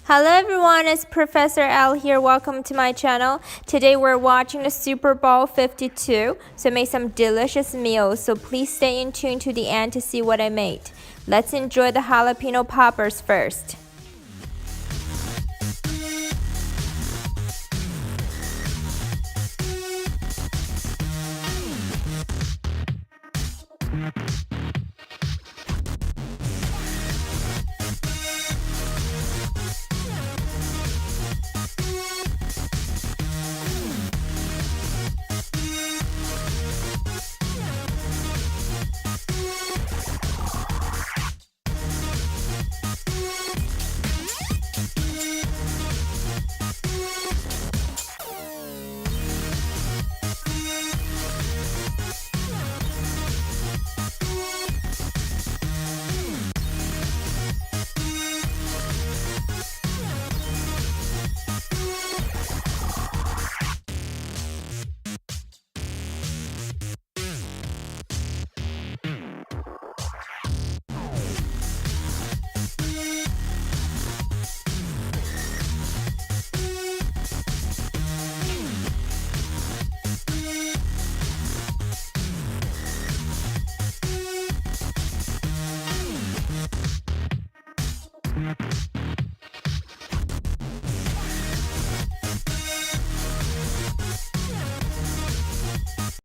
Hello everyone, it's Professor L here. Welcome to my channel. Today we're watching the Super Bowl 52. So I made some delicious meals. So please stay in tune to the end to see what I made. Let's enjoy the jalapeno poppers first.